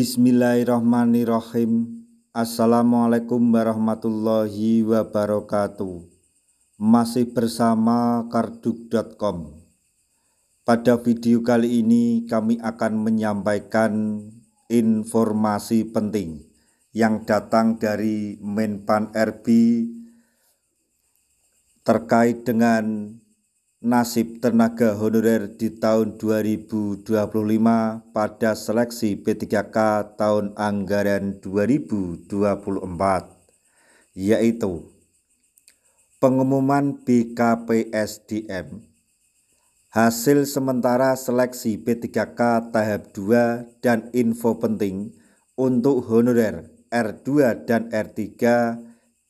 Bismillahirrahmanirrahim. Assalamualaikum warahmatullahi wabarakatuh. Masih bersama karduk.com. Pada video kali ini kami akan menyampaikan informasi penting yang datang dari Menpan RB terkait dengan nasib tenaga honorer di tahun 2025 pada seleksi P3K tahun anggaran 2024, yaitu pengumuman BKPSDM, hasil sementara seleksi P3K tahap 2 dan info penting untuk honorer R2 dan R3,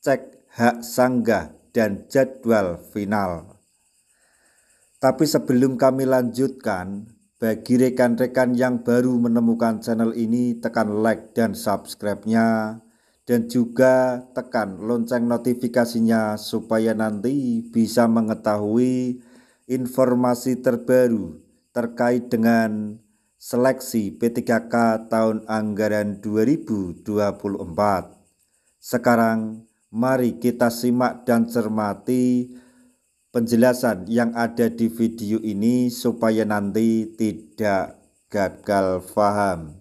cek hak sanggah dan jadwal final. Tapi sebelum kami lanjutkan, bagi rekan-rekan yang baru menemukan channel ini, tekan like dan subscribe-nya, dan juga tekan lonceng notifikasinya supaya nanti bisa mengetahui informasi terbaru terkait dengan seleksi P3K tahun anggaran 2024. Sekarang mari kita simak dan cermati penjelasan yang ada di video ini supaya nanti tidak gagal paham.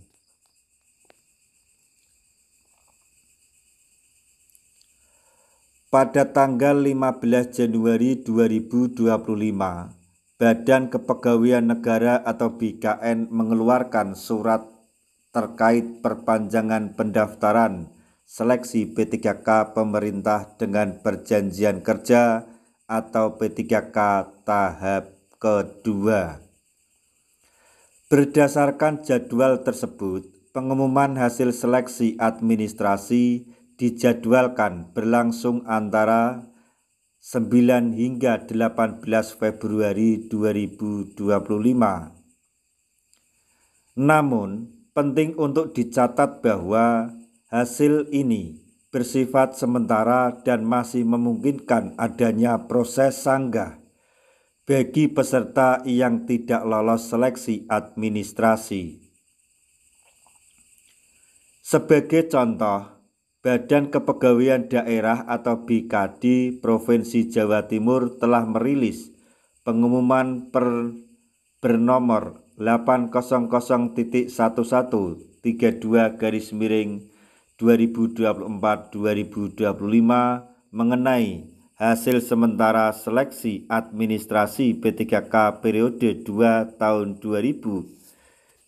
Pada tanggal 15 Januari 2025, Badan Kepegawaian Negara atau BKN mengeluarkan surat terkait perpanjangan pendaftaran seleksi P3K pemerintah dengan perjanjian kerja atau P3K tahap kedua. Berdasarkan jadwal tersebut, pengumuman hasil seleksi administrasi dijadwalkan berlangsung antara 9 hingga 18 Februari 2025. Namun, penting untuk dicatat bahwa hasil ini bersifat sementara dan masih memungkinkan adanya proses sanggah bagi peserta yang tidak lolos seleksi administrasi. Sebagai contoh, Badan Kepegawaian Daerah atau BKD Provinsi Jawa Timur telah merilis pengumuman bernomor 80032-32-2024-2025 mengenai hasil sementara seleksi administrasi P3K periode 2 tahun 2024.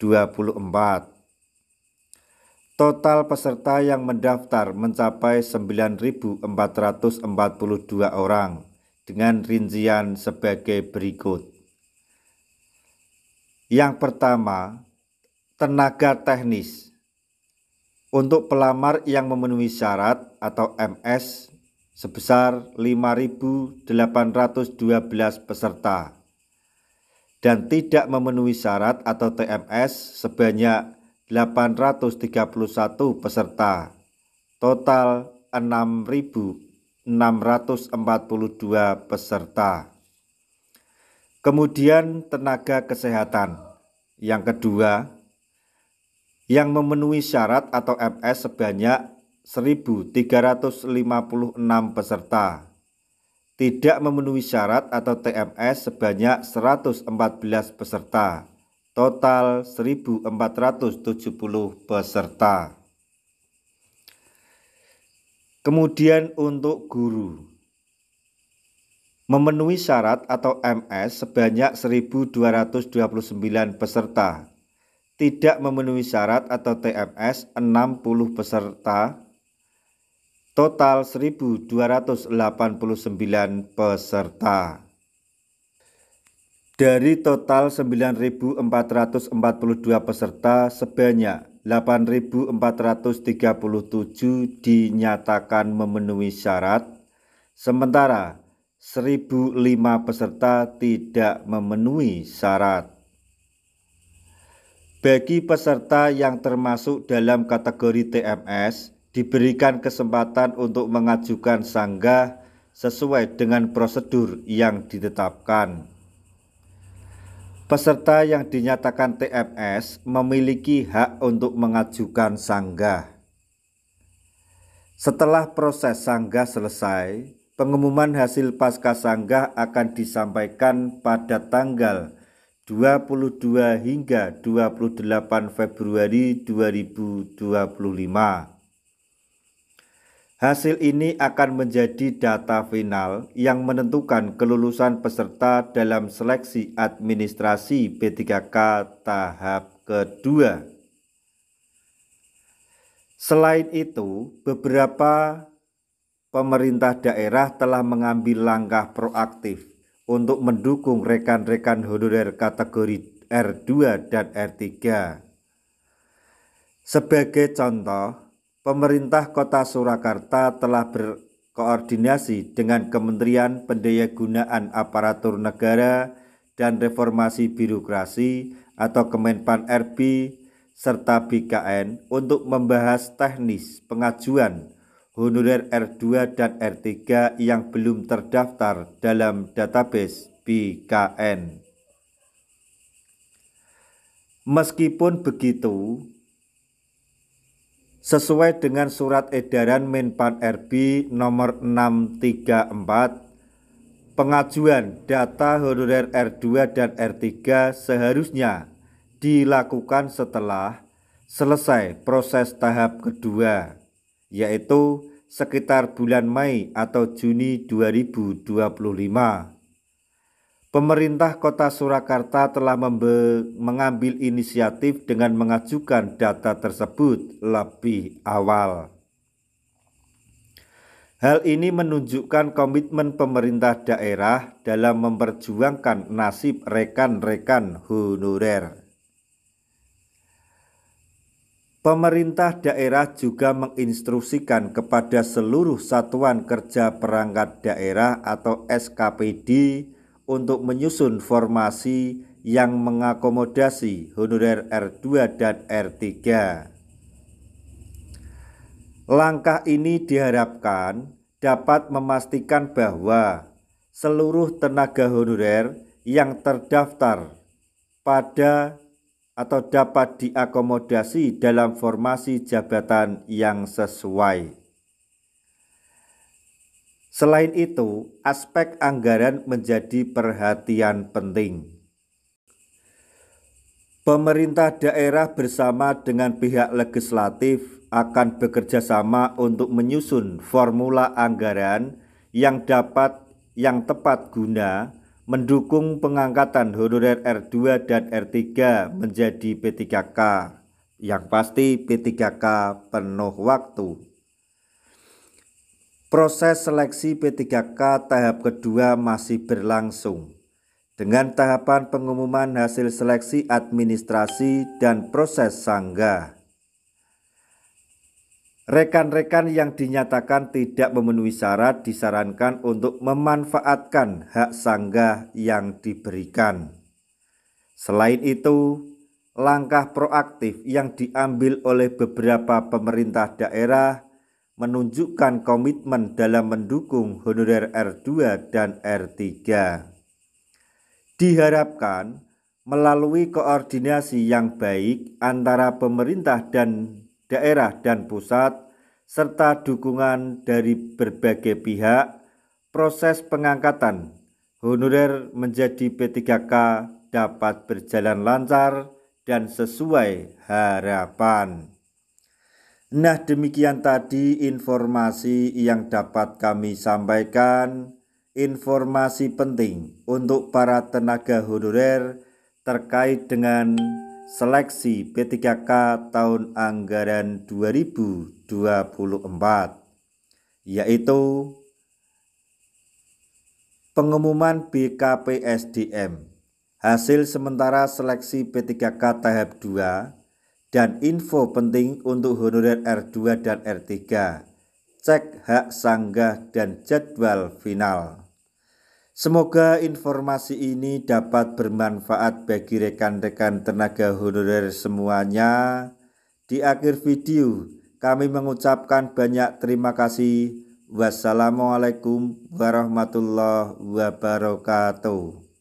Total peserta yang mendaftar mencapai 9.442 orang dengan rincian sebagai berikut. Yang pertama, tenaga teknis. Untuk pelamar yang memenuhi syarat atau MS sebesar 5.812 peserta dan tidak memenuhi syarat atau TMS sebanyak 831 peserta, total 6.642 peserta. Kemudian tenaga kesehatan. Yang kedua, yang memenuhi syarat atau MS sebanyak 1.356 peserta, tidak memenuhi syarat atau TMS sebanyak 114 peserta, total 1.470 peserta. Kemudian untuk guru, memenuhi syarat atau MS sebanyak 1.229 peserta, tidak memenuhi syarat atau TMS 60 peserta, total 1.289 peserta. Dari total 9.442 peserta, sebanyak 8.437 dinyatakan memenuhi syarat, sementara 1.005 peserta tidak memenuhi syarat. Bagi peserta yang termasuk dalam kategori TMS, diberikan kesempatan untuk mengajukan sanggah sesuai dengan prosedur yang ditetapkan. Peserta yang dinyatakan TMS memiliki hak untuk mengajukan sanggah. Setelah proses sanggah selesai, pengumuman hasil pasca sanggah akan disampaikan pada tanggal 22 hingga 28 Februari 2025. Hasil ini akan menjadi data final yang menentukan kelulusan peserta dalam seleksi administrasi P3K tahap kedua. Selain itu, beberapa pemerintah daerah telah mengambil langkah proaktif untuk mendukung rekan-rekan honorer kategori R2 dan R3. Sebagai contoh, pemerintah Kota Surakarta telah berkoordinasi dengan Kementerian Pendayagunaan Aparatur Negara dan Reformasi Birokrasi atau Kemenpan RB serta BKN untuk membahas teknis pengajuan honorer R2 dan R3 yang belum terdaftar dalam database BKN. Meskipun begitu, sesuai dengan Surat Edaran Menpan RB nomor 634, pengajuan data honorer R2 dan R3 seharusnya dilakukan setelah selesai proses tahap kedua, yaitu sekitar bulan Mei atau Juni 2025. Pemerintah Kota Surakarta telah mengambil inisiatif dengan mengajukan data tersebut lebih awal. Hal ini menunjukkan komitmen pemerintah daerah dalam memperjuangkan nasib rekan-rekan honorer. Pemerintah daerah juga menginstruksikan kepada seluruh satuan kerja perangkat daerah atau SKPD untuk menyusun formasi yang mengakomodasi honorer R2 dan R3. Langkah ini diharapkan dapat memastikan bahwa seluruh tenaga honorer yang terdaftar pada atau dapat diakomodasi dalam formasi jabatan yang sesuai. Selain itu, aspek anggaran menjadi perhatian penting. Pemerintah daerah bersama dengan pihak legislatif akan bekerja sama untuk menyusun formula anggaran yang tepat guna mendukung pengangkatan honorer R2 dan R3 menjadi P3K, yang pasti P3K penuh waktu. Proses seleksi P3K tahap kedua masih berlangsung dengan tahapan pengumuman hasil seleksi administrasi dan proses sanggah. Rekan-rekan yang dinyatakan tidak memenuhi syarat disarankan untuk memanfaatkan hak sanggah yang diberikan. Selain itu, langkah proaktif yang diambil oleh beberapa pemerintah daerah menunjukkan komitmen dalam mendukung honorer R2 dan R3. Diharapkan melalui koordinasi yang baik antara pemerintah dan daerah dan pusat serta dukungan dari berbagai pihak, proses pengangkatan honorer menjadi P3K dapat berjalan lancar dan sesuai harapan. Nah, demikian tadi informasi yang dapat kami sampaikan, informasi penting untuk para tenaga honorer terkait dengan seleksi P3K tahun anggaran 2024, yaitu pengumuman BKPSDM, hasil sementara seleksi P3K tahap 2, dan info penting untuk honorer R2 dan R3, cek hak sanggah dan jadwal final. Semoga informasi ini dapat bermanfaat bagi rekan-rekan tenaga honorer semuanya. Di akhir video, kami mengucapkan banyak terima kasih. Wassalamualaikum warahmatullahi wabarakatuh.